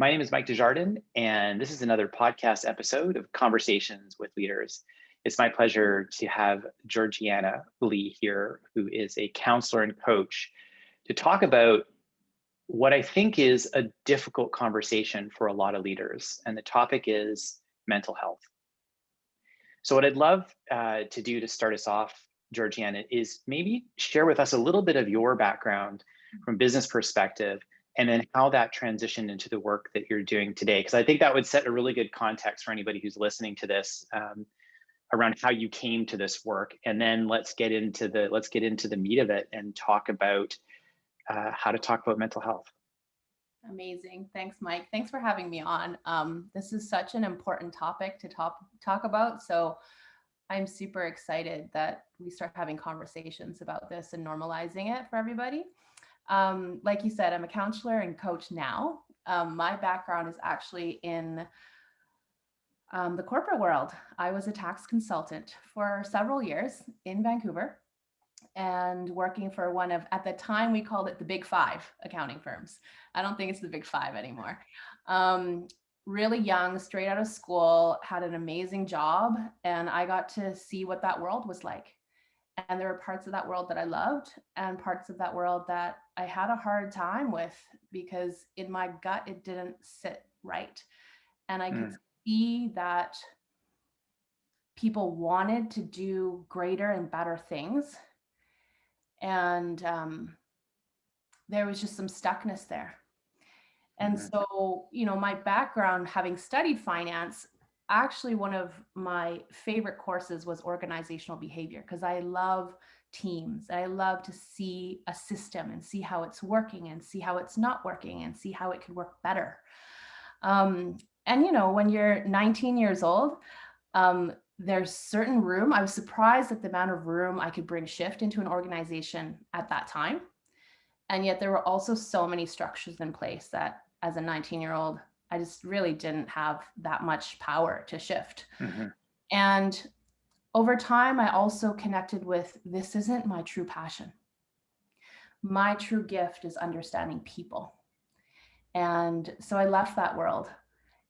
My name is Mike Desjardins, and this is another podcast episode of Conversations with Leaders. It's my pleasure to have Georgianna Lee here, who is a counselor and coach, to talk about what I think is a difficult conversation for a lot of leaders. And the topic is mental health. So what I'd love to do to start us off, Georgianna, is maybe share with us a little bit of your background from business perspective, and then how that transitioned into the work that you're doing today. Because I think that would set a really good context for anybody who's listening to this around how you came to this work. And then let's get into the meat of it and talk about how to talk about mental health. Amazing. Thanks, Mike. Thanks for having me on. This is such an important topic to talk about. So I'm super excited that we start having conversations about this and normalizing it for everybody. Like you said, I'm a counselor and coach now. My background is actually in the corporate world. I was a tax consultant for several years in Vancouver and working for one of, at the time, we called it the Big Five accounting firms. I don't think it's the Big Five anymore. Really young, straight out of school, had an amazing job, and I got to see what that world was like. And there were parts of that world that I loved and parts of that world that I had a hard time with because in my gut, it didn't sit right. And I could see that people wanted to do greater and better things. And there was just some stuckness there. And so, my background, having studied finance, actually one of my favorite courses was organizational behavior, because I love teams. I love to see a system and see how it's working and see how it's not working and see how it could work better. And when you're 19 years old, there's certain room. I was surprised at the amount of room I could bring shift into an organization at that time. And yet there were also so many structures in place that as a 19-year-old, I just really didn't have that much power to shift. And over time, I also connected with, this isn't my true passion. My true gift is understanding people. And so I left that world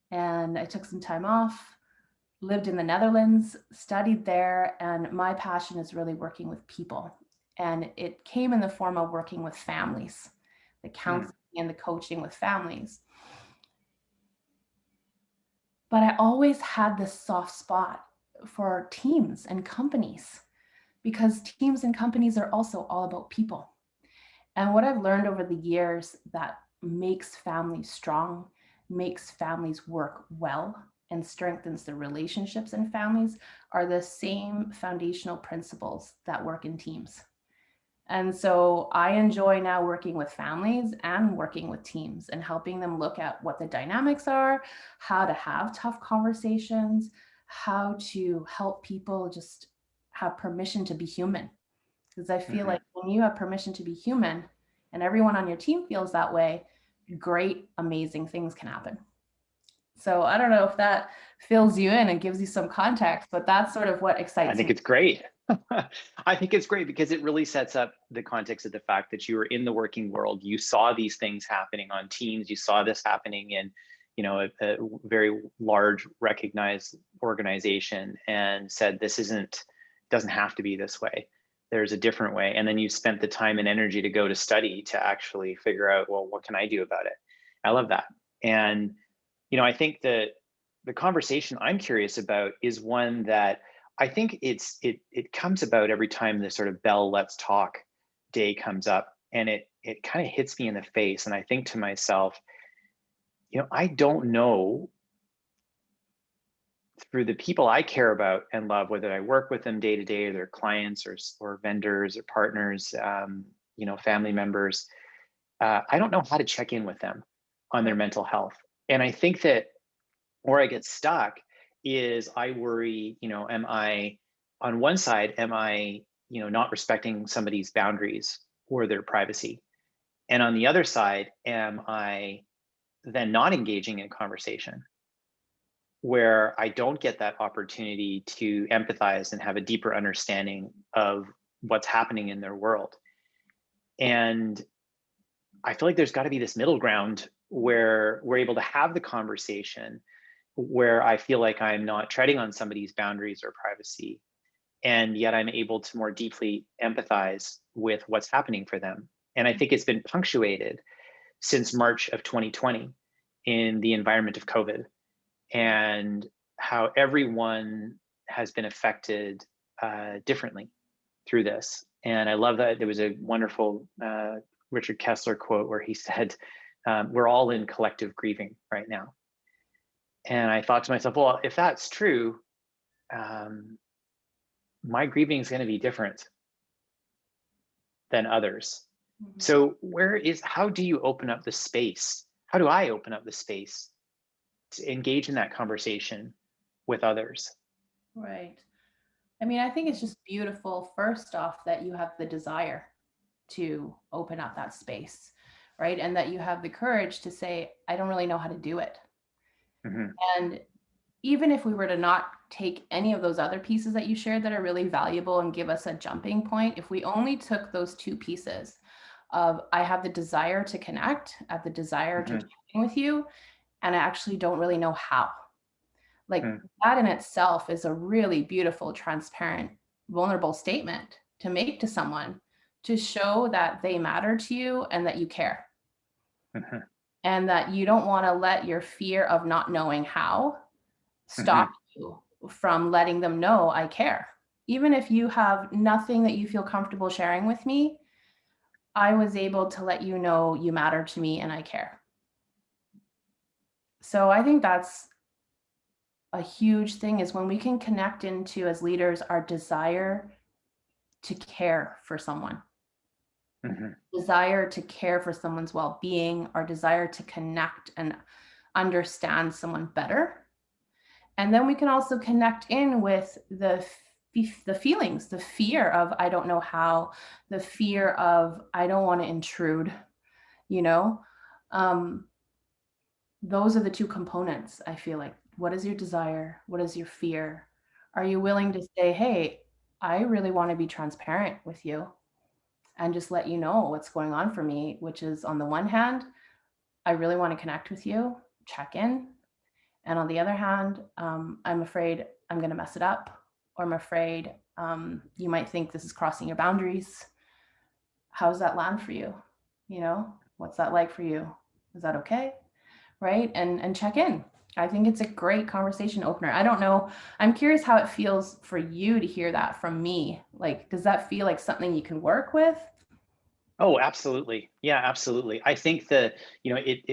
and I took some time off, lived in the Netherlands, studied there, and my passion is really working with people. And it came in the form of working with families, the counseling and the coaching with families. But I always had this soft spot for teams and companies, because teams and companies are also all about people. And what I've learned over the years that makes families strong, makes families work well, and strengthens the relationships in families are the same foundational principles that work in teams. And so I enjoy now working with families and working with teams and helping them look at what the dynamics are, how to have tough conversations, how to help people just have permission to be human. Because I feel like when you have permission to be human and everyone on your team feels that way, great, amazing things can happen. So I don't know if that fills you in and gives you some context, but that's sort of what excites me. I think it's great. I think it's great because it really sets up the context of the fact that you were in the working world. You saw these things happening on teams. You saw this happening in, a very large recognized organization, and said, this doesn't have to be this way. There's a different way. And then you spent the time and energy to go to study to actually figure out, well, what can I do about it? I love that. And, I think that the conversation I'm curious about is one that I think it comes about every time the sort of Bell Let's Talk day comes up, and it kind of hits me in the face. And I think to myself, I don't know, through the people I care about and love, whether I work with them day to day, or their clients or vendors or partners, family members, I don't know how to check in with them on their mental health. And I think that where I get stuck is I worry, am I, on one side, not respecting somebody's boundaries or their privacy? And on the other side, am I then not engaging in conversation where I don't get that opportunity to empathize and have a deeper understanding of what's happening in their world? And I feel like there's got to be this middle ground where we're able to have the conversation, where I feel like I'm not treading on somebody's boundaries or privacy, and yet I'm able to more deeply empathize with what's happening for them. And I think it's been punctuated since March of 2020 in the environment of COVID, and how everyone has been affected differently through this. And I love that there was a wonderful Richard Kessler quote where he said, we're all in collective grieving right now. And I thought to myself, well, if that's true, my grieving is going to be different than others. Mhm. So how do you open up the space? How do I open up the space to engage in that conversation with others? Right. I mean, I think it's just beautiful, first off, that you have the desire to open up that space, right? And that you have the courage to say, I don't really know how to do it. Mm-hmm. And even if we were to not take any of those other pieces that you shared that are really valuable and give us a jumping point, if we only took those two pieces of I have the desire to connect, I have the desire to check in with you, and I actually don't really know how. Like that in itself is a really beautiful, transparent, vulnerable statement to make to someone to show that they matter to you and that you care. Mm-hmm. And that you don't want to let your fear of not knowing how stop you from letting them know I care. Even if you have nothing that you feel comfortable sharing with me, I was able to let you know you matter to me and I care. So I think that's a huge thing, is when we can connect into, as leaders, our desire to care for someone, desire to care for someone's well-being, our desire to connect and understand someone better. And then we can also connect in with the feelings, the fear of I don't know how, the fear of I don't want to intrude, you know. Those are the two components. I feel like, what is your desire? What is your fear? Are you willing to say, hey, I really want to be transparent with you and just let you know what's going on for me, which is, on the one hand, I really want to connect with you, check in. And on the other hand, I'm afraid I'm going to mess it up, or I'm afraid you might think this is crossing your boundaries. How does that land for you? You know, what's that like for you? Is that okay? Right? And check in. I think it's a great conversation opener. I don't know. I'm curious how it feels for you to hear that from me. Like, does that feel like something you can work with? Oh, absolutely. Yeah, absolutely. I think that,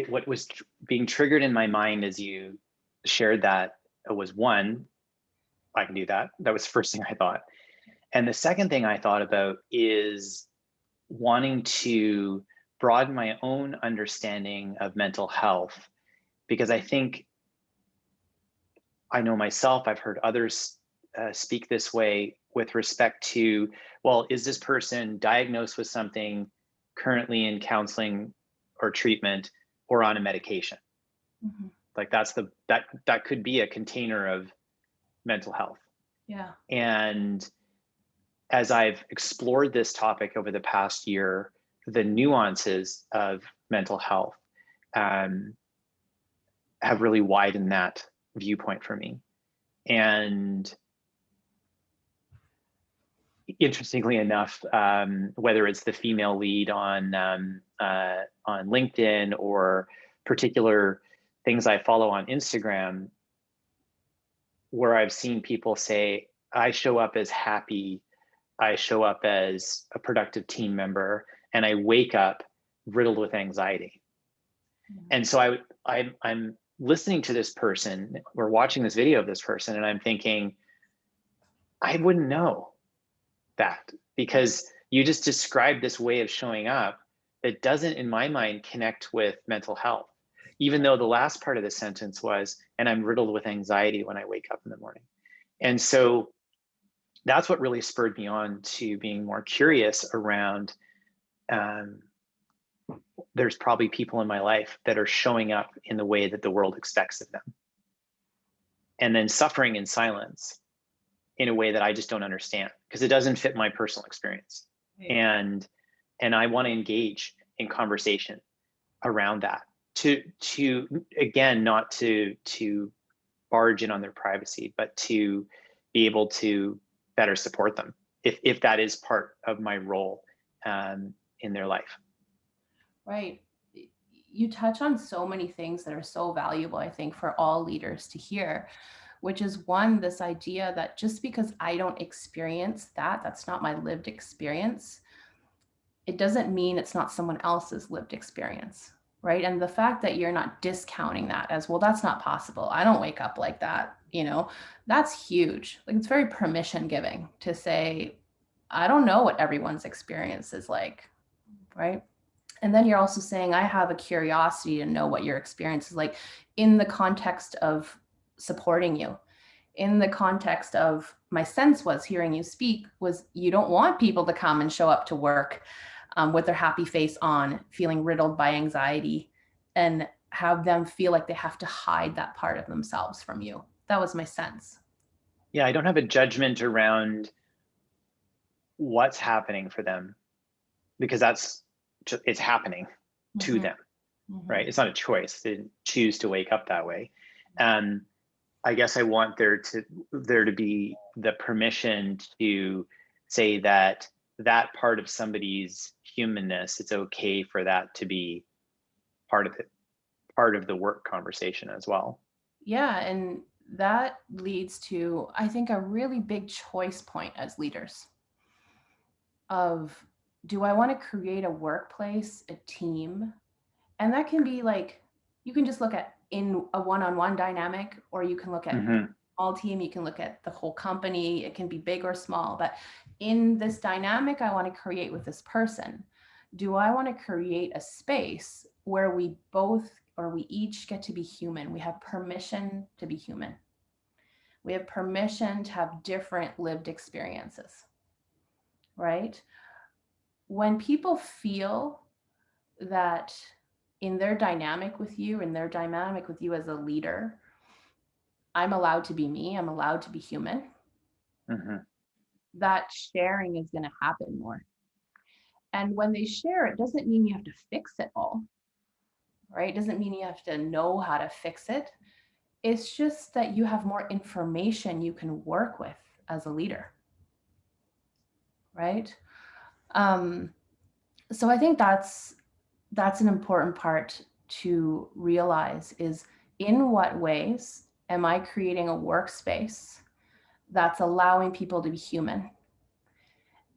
what was being triggered in my mind as you shared that was, one, I can do that. That was the first thing I thought. And the second thing I thought about is wanting to broaden my own understanding of mental health, because I think I know myself, I've heard others speak this way with respect to, well, is this person diagnosed with something, currently in counseling or treatment, or on a medication? Mm-hmm. Like that could be a container of mental health. Yeah. And as I've explored this topic over the past year, the nuances of mental health have really widened that viewpoint for me. And interestingly enough, whether it's the female lead on LinkedIn or particular things I follow on Instagram, where I've seen people say, I show up as happy, I show up as a productive team member, and I wake up riddled with anxiety. Mm-hmm. And so I'm listening to this person, or watching this video of this person, and I'm thinking, I wouldn't know that, because you just described this way of showing up that doesn't, in my mind, connect with mental health, even though the last part of the sentence was, and I'm riddled with anxiety when I wake up in the morning. And so that's what really spurred me on to being more curious around, there's probably people in my life that are showing up in the way that the world expects of them, and then suffering in silence in a way that I just don't understand, because it doesn't fit my personal experience. And I want to engage in conversation around that, to again, not to barge in on their privacy, but to be able to better support them if that is part of my role in their life. Right. You touch on so many things that are so valuable, I think, for all leaders to hear, which is one, this idea that just because I don't experience that, that's not my lived experience, it doesn't mean it's not someone else's lived experience, right? And the fact that you're not discounting that as, well, that's not possible, I don't wake up like that, that's huge. Like, it's very permission giving to say, I don't know what everyone's experience is like, right? And then you're also saying, I have a curiosity to know what your experience is like, in the context of supporting you, in the context of, my sense was hearing you speak was, you don't want people to come and show up to work with their happy face on, feeling riddled by anxiety, and have them feel like they have to hide that part of themselves from you. That was my sense. Yeah, I don't have a judgment around what's happening for them, because it's happening to them, right? It's not a choice. They didn't choose to wake up that way. I guess I want there to be the permission to say that part of somebody's humanness, it's okay for that to be part of the work conversation as well. Yeah, and that leads to, I think, a really big choice point as leaders of, do I want to create a workplace, a team? And that can be like, you can just look at in a one-on-one dynamic, or you can look at all team, you can look at the whole company, it can be big or small. But in this dynamic I want to create with this person, do I want to create a space where we both, or we each, get to be human? We have permission to be human. We have permission to have different lived experiences, right? When people feel that in their dynamic with you, as a leader, I'm allowed to be me, I'm allowed to be human, that sharing is going to happen more. And when they share, it doesn't mean you have to fix it all, right? It doesn't mean you have to know how to fix it. It's just that you have more information you can work with as a leader, right? So I think that's an important part to realize, is, in what ways am I creating a workspace that's allowing people to be human?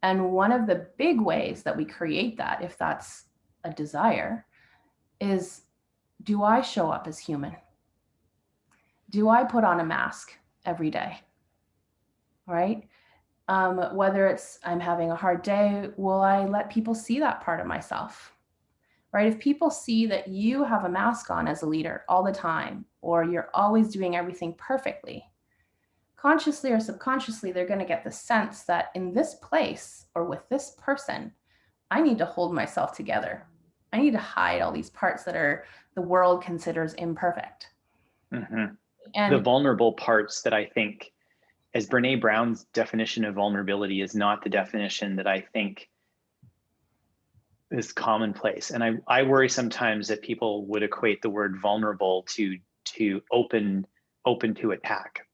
And one of the big ways that we create that, if that's a desire, is, do I show up as human? Do I put on a mask every day? Right? Whether it's, I'm having a hard day, will I let people see that part of myself? Right? If people see that you have a mask on as a leader all the time, or you're always doing everything perfectly, consciously or subconsciously, they're going to get the sense that in this place or with this person, I need to hold myself together. I need to hide all these parts that the world considers imperfect. And the vulnerable parts that I think, as Brene Brown's definition of vulnerability is not the definition that I think is commonplace. And I worry sometimes that people would equate the word vulnerable to open to attack.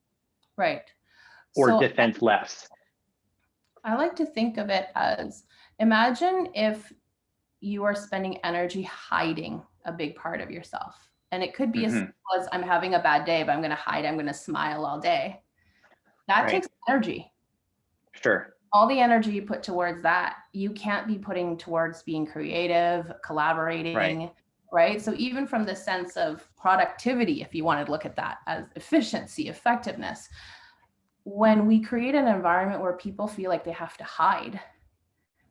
Right. Or defenseless. I like to think of it as, imagine if you are spending energy hiding a big part of yourself. And it could be as simple as, I'm having a bad day, but I'm going to hide, I'm going to smile all day. That takes energy. Sure. All the energy you put towards that, you can't be putting towards being creative, collaborating, right? So even from the sense of productivity, if you want to look at that as efficiency, effectiveness, when we create an environment where people feel like they have to hide,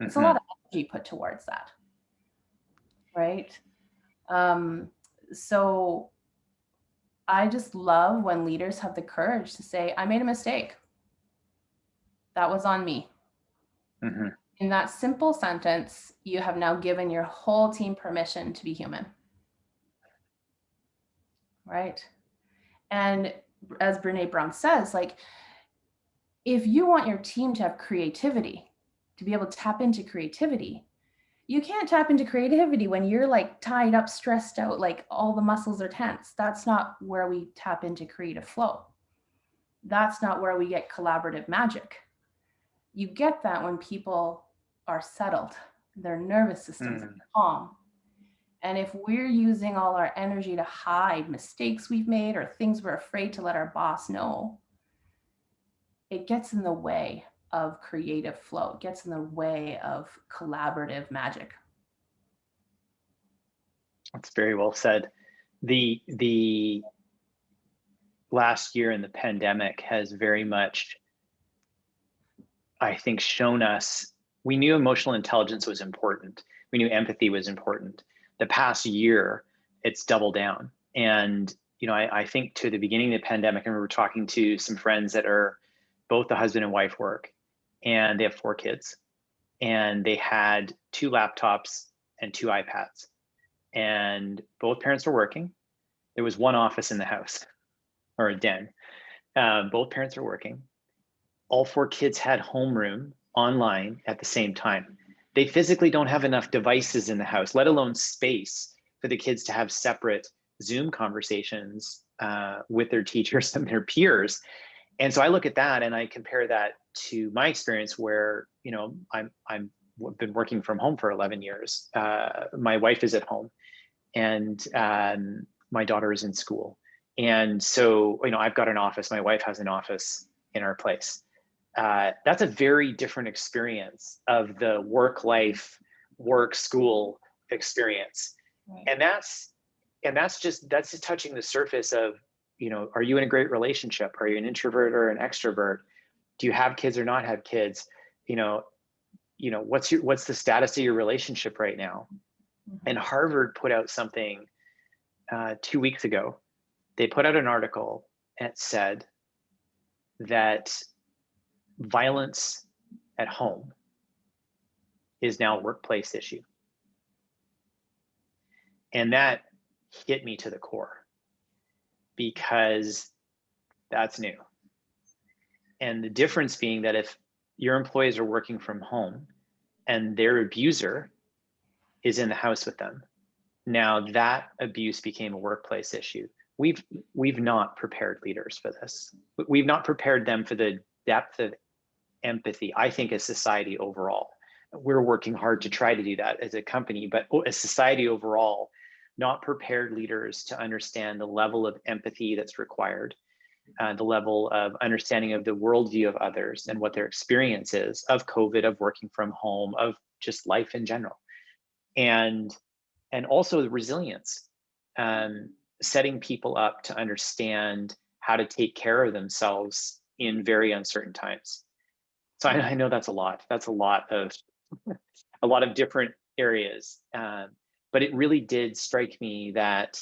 it's a lot of energy put towards that, right? So I just love when leaders have the courage to say, I made a mistake. That was on me. In that simple sentence, you have now given your whole team permission to be human, right? And as Brene Brown says, like, if you want your team to have creativity, to be able to tap into creativity, You can't tap into creativity when you're like tied up, stressed out, like all the muscles are tense. That's not where we tap into creative flow. That's not where we get collaborative magic. You get that when people are settled, their nervous systems are calm. And if we're using all our energy to hide mistakes we've made or things we're afraid to let our boss know, it gets in the way of creative flow. It gets in the way of collaborative magic. That's very well said. The last year in the pandemic has very much, I think, shown us, we knew emotional intelligence was important. We knew empathy was important. The past year, it's doubled down. And, I think to the beginning of the pandemic, and we were talking to some friends that are both the husband and wife work, and they have 4 kids, and they had 2 laptops and 2 iPads, and both parents were working. There was one office in the house, or a den. Both parents were working. All 4 kids had homeroom online at the same time. They physically don't have enough devices in the house, let alone space for the kids to have separate Zoom conversations with their teachers and their peers. And so I look at that and I compare that to my experience where, I've been working from home for 11 years. My wife is at home, and my daughter is in school. And so, I've got an office, my wife has an office in our place. That's a very different experience of the work-life, work-school experience. Right. And that's just touching the surface of, are you in a great relationship? Are you an introvert or an extrovert? Do you have kids or not have kids? What's the status of your relationship right now? Mm-hmm. And Harvard put out something 2 weeks ago. They put out an article and it said that violence at home is now a workplace issue. And that hit me to the core, because that's new. And the difference being that if your employees are working from home and their abuser is in the house with them, now that abuse became a workplace issue. We've not prepared leaders for this. We've not prepared them for the depth of empathy, I think, as society overall. We're working hard to try to do that as a company, but as society overall, not prepared leaders to understand the level of empathy that's required, the level of understanding of the worldview of others and what their experience is of COVID, of working from home, of just life in general. And also the resilience, setting people up to understand how to take care of themselves in very uncertain times. So I know that's a lot. That's a lot of different areas. But it really did strike me that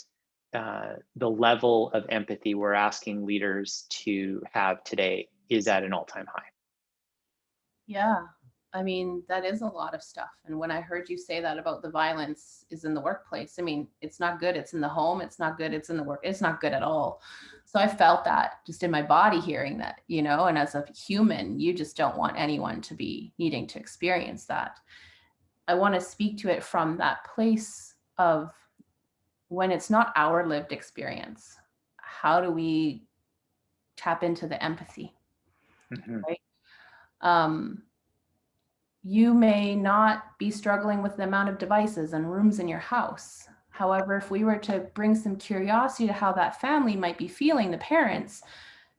the level of empathy we're asking leaders to have today is at an all-time high. Yeah, I mean, that is a lot of stuff. And when I heard you say that about the violence is in the workplace, I mean, it's not good. It's in the home. It's not good. It's in the work. It's not good at all. So I felt that just in my body hearing that, and as a human, you just don't want anyone to be needing to experience that. I want to speak to it from that place of when it's not our lived experience, how do we tap into the empathy? Mm-hmm. Right? You may not be struggling with the amount of devices and rooms in your house. However, if we were to bring some curiosity to how that family might be feeling, the parents,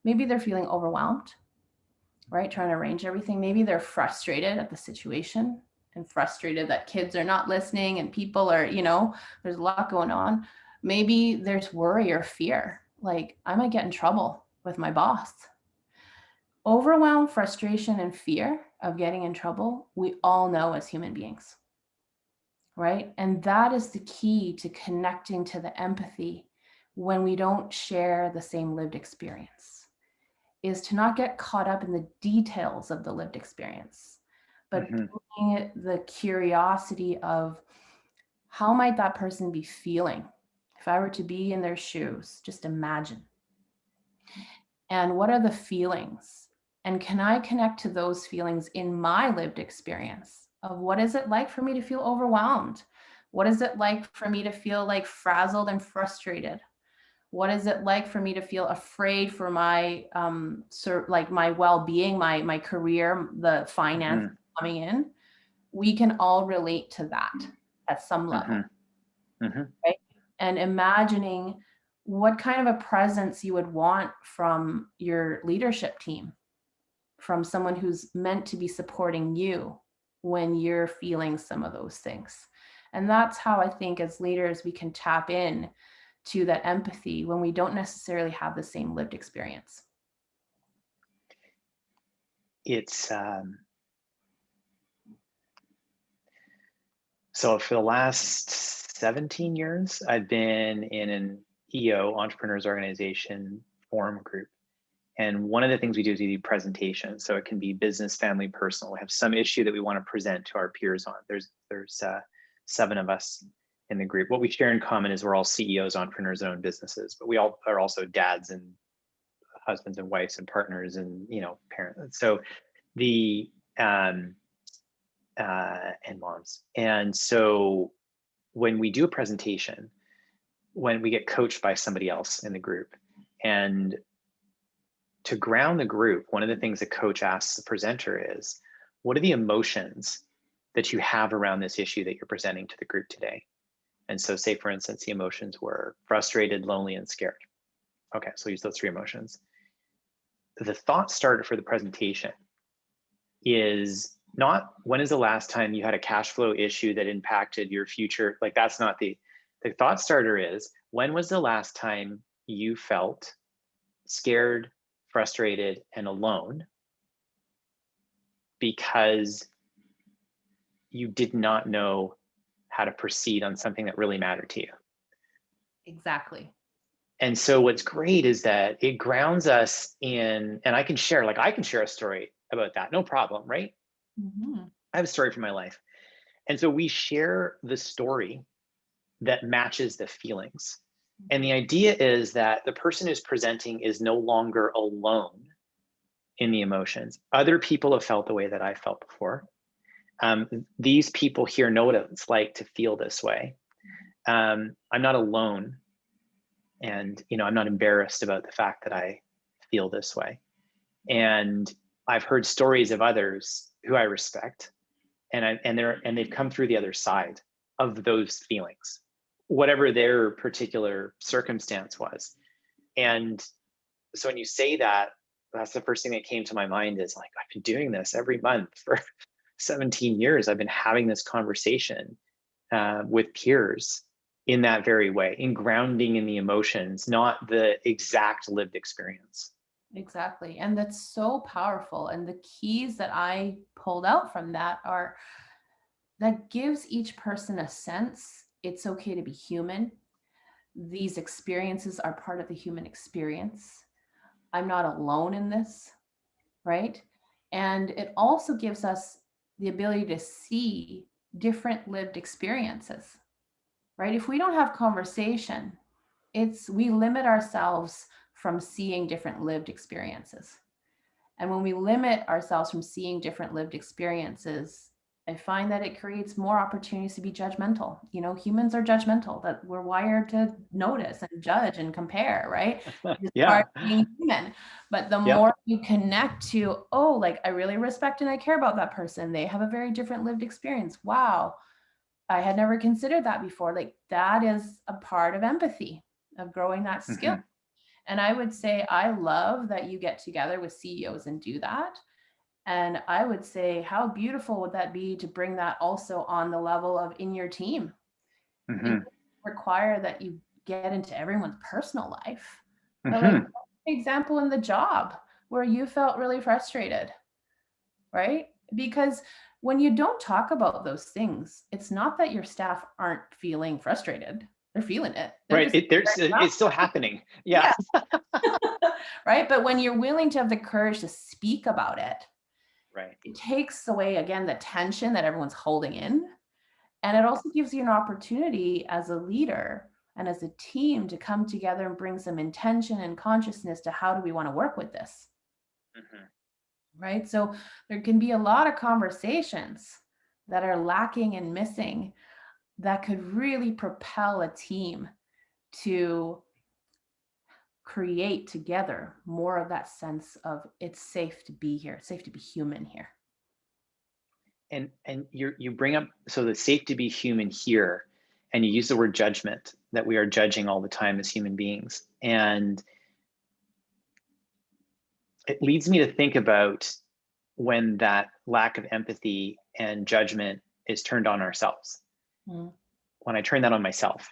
maybe they're feeling overwhelmed, right? Trying to arrange everything. Maybe they're frustrated at the situation and frustrated that kids are not listening and people are, there's a lot going on. Maybe there's worry or fear, like I might get in trouble with my boss. Overwhelm, frustration, and fear of getting in trouble, we all know as human beings, right? And that is the key to connecting to the empathy when we don't share the same lived experience, is to not get caught up in the details of the lived experience, but bringing the curiosity of how might that person be feeling if I were to be in their shoes. Just imagine. And what are the feelings? And can I connect to those feelings in my lived experience of what is it like for me to feel overwhelmed? What is it like for me to feel like frazzled and frustrated? What is it like for me to feel afraid for my like my well-being, my career, the finance Mhm. coming in? We can all relate to that at some level, Mhm. Mhm. right? And imagining what kind of a presence you would want from your leadership team, from someone who's meant to be supporting you when you're feeling some of those things. And that's how I think as leaders we can tap in to that empathy when we don't necessarily have the same lived experience. It's so for the last 17 years, I've been in an EO, Entrepreneurs Organization forum group. And one of the things we do is we do presentations. So it can be business, family, personal. We have some issue that we want to present to our peers on. There's 7 of us in the group. What we share in common is we're all CEOs, entrepreneurs, and own businesses, but we all are also dads and husbands and wives and partners and parents. So the and moms. And so when we do a presentation, when we get coached by somebody else in the group, and to ground the group, one of the things the coach asks the presenter is, what are the emotions that you have around this issue that you're presenting to the group today? And so say, for instance, the emotions were frustrated, lonely, and scared. Okay, so use those 3 emotions. The thought starter for the presentation is not when is the last time you had a cash flow issue that impacted your future. Like that's not the thought starter is, when was the last time you felt scared, frustrated, and alone because you did not know how to proceed on something that really mattered to you? Exactly. And so what's great is that it grounds us in, and I can share a story about that, no problem, right? Mhm. I have a story from my life. And so we share the story that matches the feelings. And the idea is that the person who's presenting is no longer alone in the emotions. Other people have felt the way that I felt before. These people here know what it's like to feel this way. I'm not alone, and I'm not embarrassed about the fact that I feel this way. And I've heard stories of others who I respect, and they've come through the other side of those feelings, whatever their particular circumstance was. And so when you say that, that's the first thing that came to my mind is like, I've been doing this every month for 17 years. I've been having this conversation with peers in that very way, in grounding in the emotions, not the exact lived experience. Exactly. And that's so powerful. And the keys that I pulled out from that are that gives each person a sense it's okay to be human. These experiences are part of the human experience. I'm not alone in this, right? And it also gives us the ability to see different lived experiences, right? If we don't have conversation, we limit ourselves from seeing different lived experiences. And when we limit ourselves from seeing different lived experiences, I find that it creates more opportunities to be judgmental. Humans are judgmental, that we're wired to notice and judge and compare, right? It's part Yeah. of being human. But the Yep. more you connect to, oh, like I really respect and I care about that person. They have a very different lived experience. Wow. I had never considered that before. Like that is a part of empathy, of growing that skill. Mm-hmm. And I would say I love that you get together with CEOs and do that. And I would say, how beautiful would that be to bring that also on the level of in your team? It Mm-hmm. doesn't require that you get into everyone's personal life, but like Mm-hmm. example in the job where you felt really frustrated, right? Because when you don't talk about those things, it's not that your staff aren't feeling frustrated. They're feeling it. They're Right. just It's still happening. Yeah. yeah, right. But when you're willing to have the courage to speak about it, Right. it takes away again the tension that everyone's holding in. And it also gives you an opportunity as a leader and as a team to come together and bring some intention and consciousness to how do we want to work with this, Mm-hmm. right? So there can be a lot of conversations, that are lacking and missing that could really propel a team to create together more of that sense of it's safe to be here, it's safe to be human here. And you bring up, so the safe to be human here, and you use the word judgment, that we are judging all the time as human beings. And it leads me to think about when that lack of empathy and judgment is turned on ourselves. Mm. When I turn that on myself.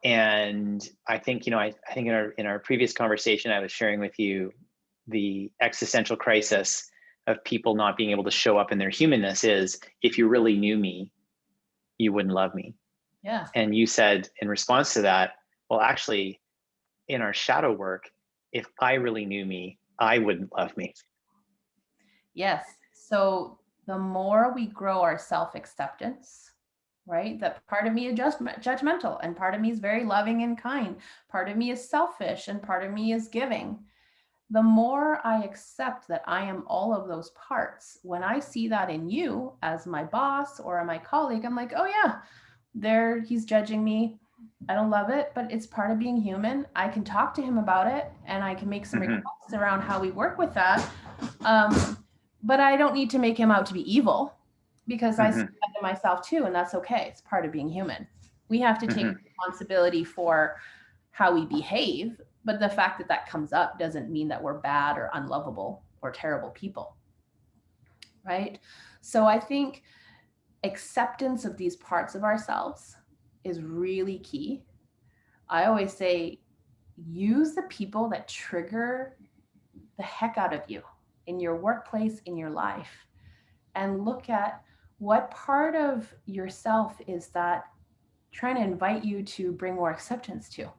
And I think, I think in our previous conversation, I was sharing with you the existential crisis of people not being able to show up in their humanness is, if you really knew me, you wouldn't love me. Yeah. And you said in response to that, well, actually, in our shadow work, if I really knew me, I wouldn't love me. Yes. So the more we grow our self-acceptance, right? That part of me is judgmental, and part of me is very loving and kind. Part of me is selfish, and part of me is giving. The more I accept that I am all of those parts, when I see that in you as my boss or my colleague, I'm like, oh yeah, he's judging me. I don't love it, but it's part of being human. I can talk to him about it, and I can make some requests around how we work with that. But I don't need to make him out to be evil, because I see that in myself too, and that's okay. It's part of being human. We have to take responsibility for how we behave, but the fact that that comes up doesn't mean that we're bad or unlovable or terrible people, right? So I think acceptance of these parts of ourselves is really key. I always say, use the people that trigger the heck out of you in your workplace, in your life, and look at what part of yourself is that trying to invite you to bring more acceptance to.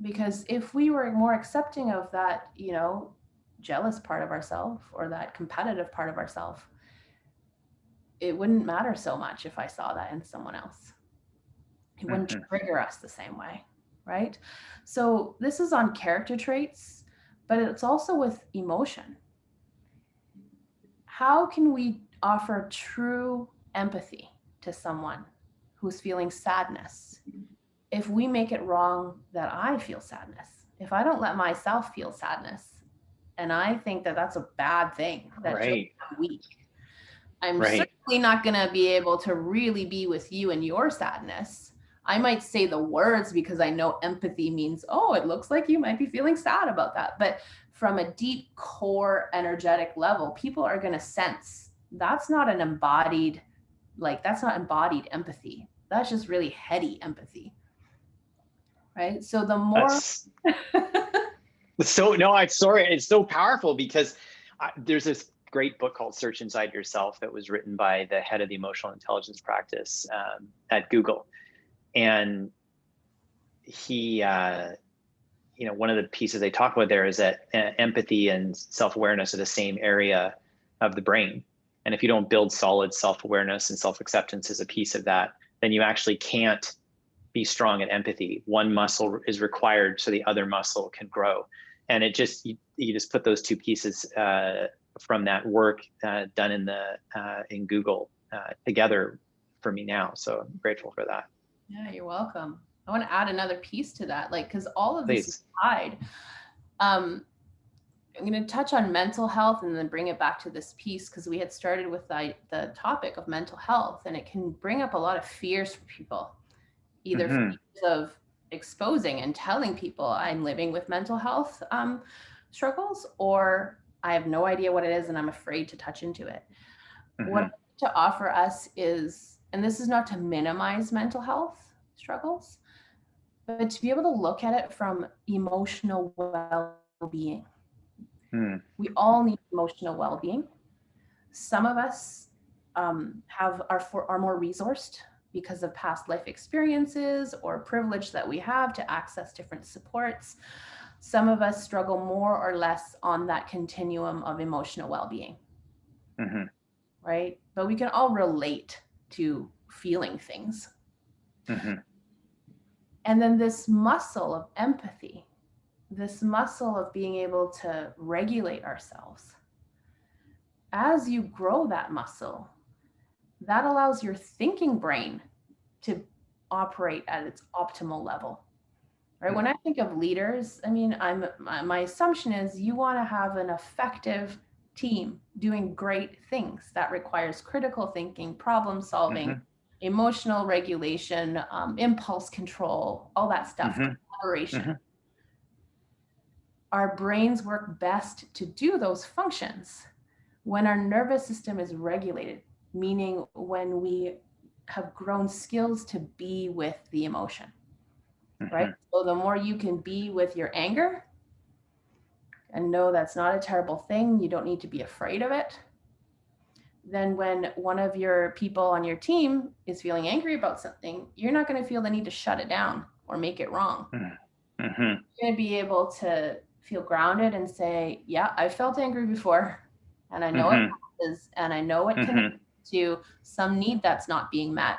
Because if we were more accepting of that, jealous part of ourselves or that competitive part of ourselves, it wouldn't matter so much if I saw that in someone else. It wouldn't trigger us the same way, right? So this is on character traits, but it's also with emotion. How can we offer true empathy to someone who's feeling sadness if we make it wrong that I feel sadness? If I don't let myself feel sadness, and I think that that's a bad thing, that shows I'm weak, I'm certainly not going to be able to really be with you in your sadness. I might say the words because I know empathy means, oh, it looks like you might be feeling sad about that. But from a deep core energetic level, people are going to sense that's not an embodied, that's not embodied empathy. That's just really heady empathy. Right. So the more. It's so powerful, because there's this great book called Search Inside Yourself that was written by the head of the emotional intelligence practice at Google. And he, one of the pieces they talk about there is that empathy and self-awareness are the same area of the brain. And if you don't build solid self-awareness and self-acceptance as a piece of that, then you actually can't be strong at empathy. One muscle is required so the other muscle can grow. And it just, you just put those two pieces from that work done in Google together for me now. So I'm grateful for that. Yeah, you're welcome. I want to add another piece to that, because all of this is tied. I'm going to touch on mental health and then bring it back to this piece, because we had started with the topic of mental health, and it can bring up a lot of fears for people, either fears of exposing and telling people I'm living with mental health struggles, or I have no idea what it is and I'm afraid to touch into it. What I want to offer us is, and this is not to minimize mental health struggles, but to be able to look at it from emotional well-being. We all need emotional well-being. Some of us are more resourced because of past life experiences or privilege that we have to access different supports. Some of us struggle more or less on that continuum of emotional well-being, right? But we can all relate to feeling things. And then this muscle of empathy, this muscle of being able to regulate ourselves, as you grow that muscle, that allows your thinking brain to operate at its optimal level. Right? When I think of leaders, I mean, my assumption is you want to have an effective team doing great things. That requires critical thinking, problem solving, emotional regulation, impulse control, all that stuff, collaboration. Our brains work best to do those functions when our nervous system is regulated, meaning when we have grown skills to be with the emotion. Right? So the more you can be with your anger and know that's not a terrible thing, you don't need to be afraid of it. Then when one of your people on your team is feeling angry about something, you're not going to feel the need to shut it down or make it wrong. You're going to be able to feel grounded and say, yeah, I felt angry before, and I know it is, and I know it connects to some need that's not being met.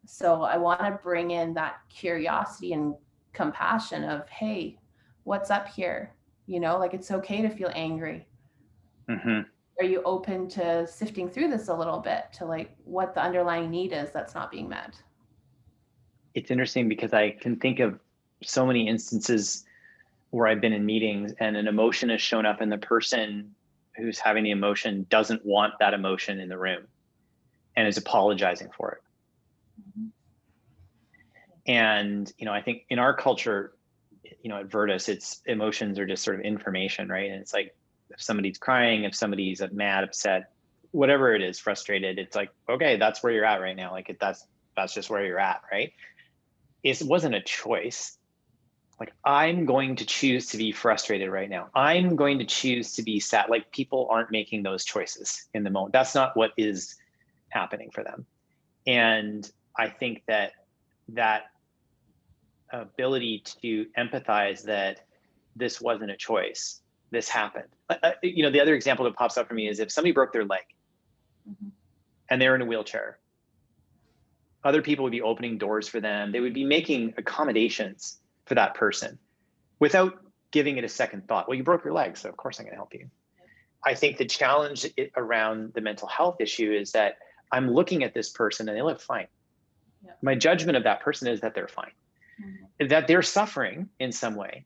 So I want to bring in that curiosity and compassion of, hey, what's up here? You know, like it's okay to feel angry. Are you open to sifting through this a little bit to like what the underlying need is that's not being met? It's interesting because I can think of so many instances where I've been in meetings and an emotion has shown up and the person who's having the emotion doesn't want that emotion in the room and is apologizing for it. And, you know, I think in our culture, you know, at Virtus, it's emotions are just sort of information, right? And it's like, if somebody's crying, if somebody's mad, upset, whatever it is, frustrated, it's like, okay, that's where you're at right now. Like that's just where you're at, right? It wasn't a choice. Like, I'm going to choose to be frustrated right now. I'm going to choose to be sad. Like, people aren't making those choices in the moment. That's not what is happening for them. And I think that ability to empathize that this wasn't a choice, this happened. You know, the other example that pops up for me is if somebody broke their leg and they're in a wheelchair, other people would be opening doors for them. They would be making accommodations for that person without giving it a second thought. Well, you broke your leg, so of course I'm going to help you. I think the challenge around the mental health issue is that I'm looking at this person and they look fine. My judgment of that person is that they're fine. That they're suffering in some way,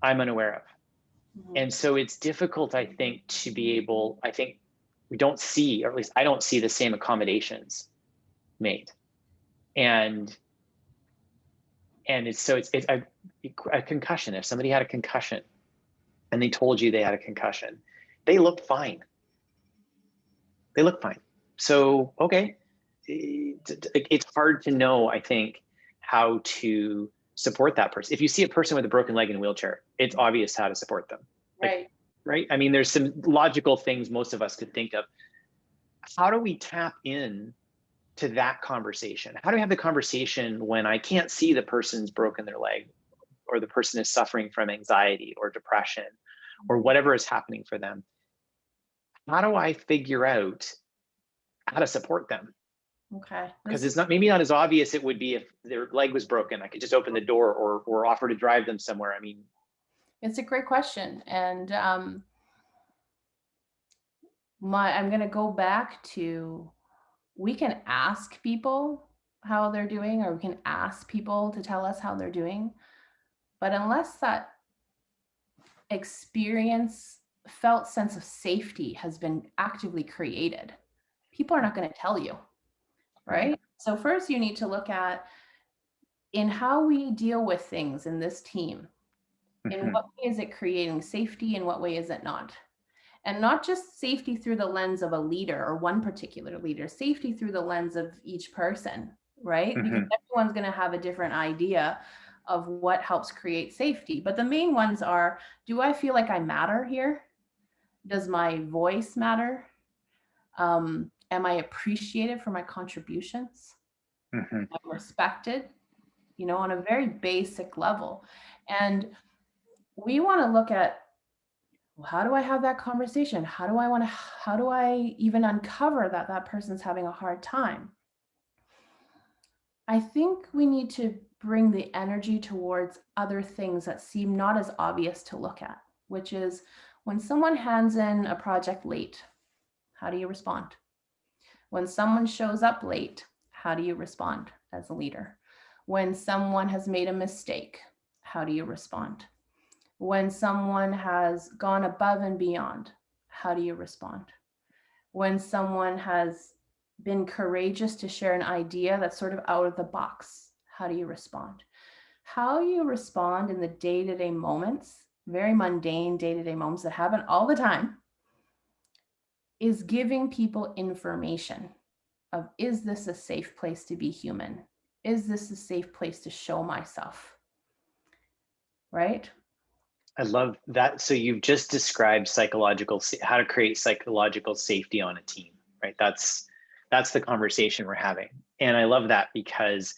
I'm unaware of. And so it's difficult, I think, to be able, I think we don't see, or at least I don't see the same accommodations made. And it's a concussion. If somebody had a concussion and they told you they had a concussion, they looked fine. They look fine. So, okay, it's hard to know, I think, how to support that person. If you see a person with a broken leg in a wheelchair, it's obvious how to support them. Right? I mean, there's some logical things most of us could think of. How do we tap in to that conversation? How do we have the conversation when I can't see the person's broken their leg, or the person is suffering from anxiety or depression or whatever is happening for them? How do I figure out how to support them? Okay. Because it's maybe not as obvious it would be if their leg was broken. I could just open the door or offer to drive them somewhere. I mean, it's a great question. And I'm going to go back to, we can ask people how they're doing, or we can ask people to tell us how they're doing. But unless that felt sense of safety has been actively created, people are not going to tell you, right? So first you need to look at, in how we deal with things in this team, in what way is it creating safety, and what way is it not? And not just safety through the lens of a leader or one particular leader, safety through the lens of each person, right? Because everyone's going to have a different idea of what helps create safety. But the main ones are, do I feel like I matter here? Does my voice matter? Am I appreciated for my contributions? Am I respected? You know, on a very basic level. And we want to look at, well, how do I have that conversation? How do I even uncover that that person's having a hard time? I think we need to bring the energy towards other things that seem not as obvious to look at, which is when someone hands in a project late, how do you respond? When someone shows up late, how do you respond as a leader? When someone has made a mistake, how do you respond? When someone has gone above and beyond, how do you respond? When someone has been courageous to share an idea that's sort of out of the box, how do you respond? How you respond in the day-to-day moments, very mundane day-to-day moments that happen all the time, is giving people information of, is this a safe place to be human? Is this a safe place to show myself? Right? I love that. So you've just described how to create psychological safety on a team, right? That's the conversation we're having. And I love that because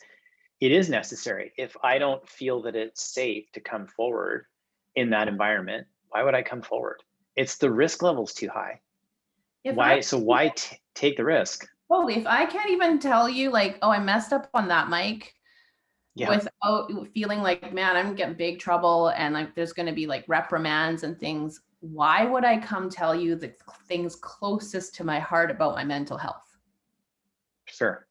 it is necessary. If I don't feel that it's safe to come forward in that environment, why would I come forward? It's the risk level's too high. Why take the risk? Totally. If I can't even tell you like, oh, I messed up on that mic, without feeling like, man, I'm getting big trouble and like there's going to be like reprimands and things, why would I come tell you the things closest to my heart about my mental health? Sure.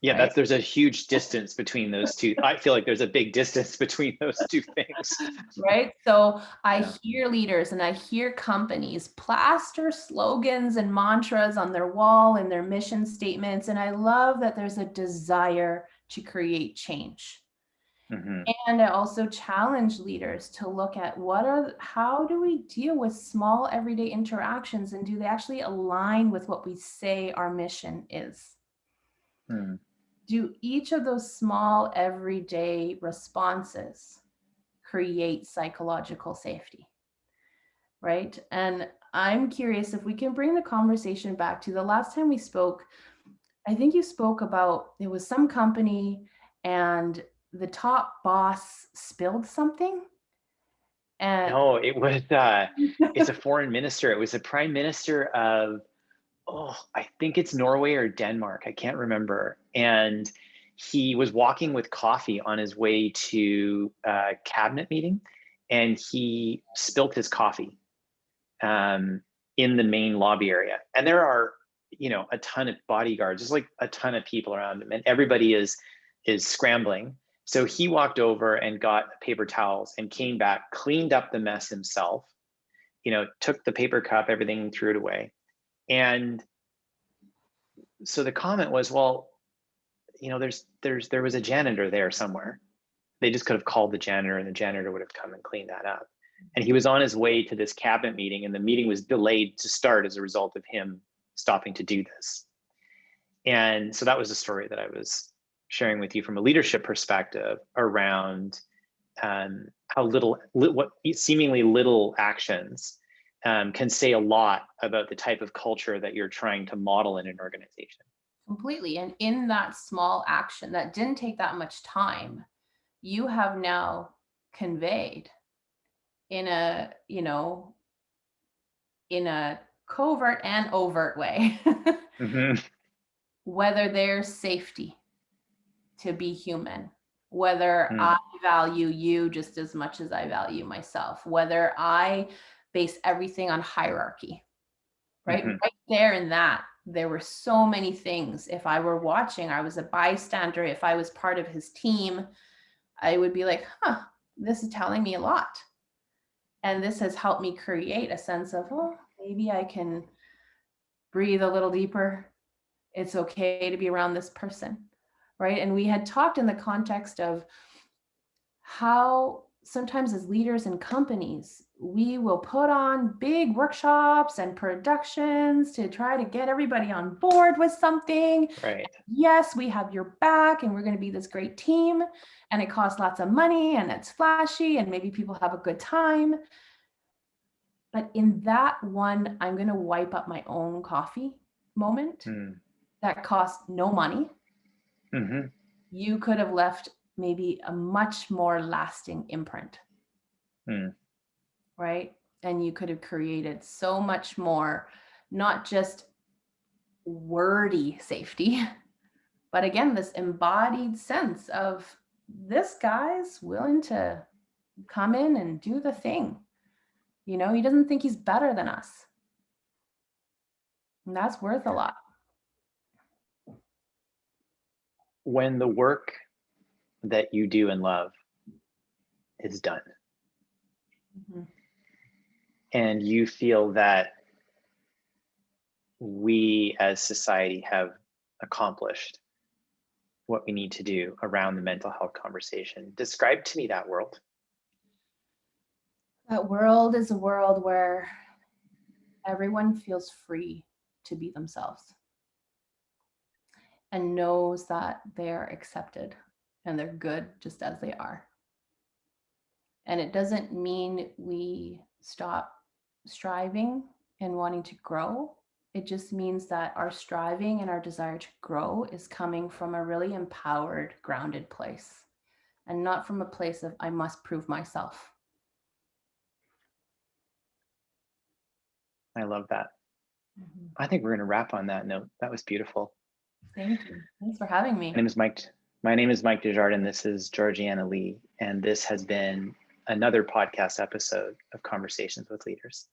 Yeah, right? there's a huge distance between those two. I feel like there's a big distance between those two things. Right. So I hear leaders and I hear companies plaster slogans and mantras on their wall and their mission statements. And I love that there's a desire to create change. Mm-hmm. And I also challenge leaders to look at how do we deal with small everyday interactions, and do they actually align with what we say our mission is? Mm. Do each of those small everyday responses create psychological safety? Right? And I'm curious if we can bring the conversation back to the last time we spoke. I think you spoke about, it was some company and the top boss spilled something. And No, it was it's a foreign minister. It was a prime minister of, I think it's Norway or Denmark. I can't remember. And he was walking with coffee on his way to a cabinet meeting, and he spilt his coffee in the main lobby area. And there are, a ton of bodyguards, just like a ton of people around him, and everybody is scrambling. So he walked over and got paper towels and came back, cleaned up the mess himself, took the paper cup, everything, threw it away. And so the comment was, well, there was a janitor there somewhere. They just could have called the janitor and the janitor would have come and cleaned that up. And he was on his way to this cabinet meeting, and the meeting was delayed to start as a result of him stopping to do this. And so that was a story that I was sharing with you from a leadership perspective around how what seemingly little actions can say a lot about the type of culture that you're trying to model in an organization. Completely. And in that small action that didn't take that much time, you have now conveyed in a covert and overt way, Mm-hmm. whether there's safety to be human, whether I value you just as much as I value myself, whether I base everything on hierarchy, right? Mm-hmm. Right there in that, there were so many things. If I were watching, I was a bystander. If I was part of his team, I would be like, this is telling me a lot. And this has helped me create a sense of, maybe I can breathe a little deeper. It's okay to be around this person, right? And we had talked in the context of how sometimes as leaders in companies, we will put on big workshops and productions to try to get everybody on board with something. Right. Yes, we have your back and we're going to be this great team, and it costs lots of money and it's flashy and maybe people have a good time. But in that one, I'm going to wipe up my own coffee moment that cost no money. Mm-hmm. You could have left maybe a much more lasting imprint, right? And you could have created so much more, not just wordy safety, but again, this embodied sense of this guy's willing to come in and do the thing. He doesn't think he's better than us. And that's worth a lot. when the work that you do and love is done, Mhm. and you feel that we as society have accomplished what we need to do around the mental health conversation, describe to me that world. That world is a world where everyone feels free to be themselves and knows that they're accepted and they're good just as they are. And it doesn't mean we stop striving and wanting to grow. It just means that our striving and our desire to grow is coming from a really empowered, grounded place, and not from a place of, I must prove myself. I love that. I think we're going to wrap on that note. That was beautiful. Thank you. Thanks for having me. My name is Mike. My name is Mike Desjardins. This is Georgianna Lee, and this has been another podcast episode of Conversations with Leaders.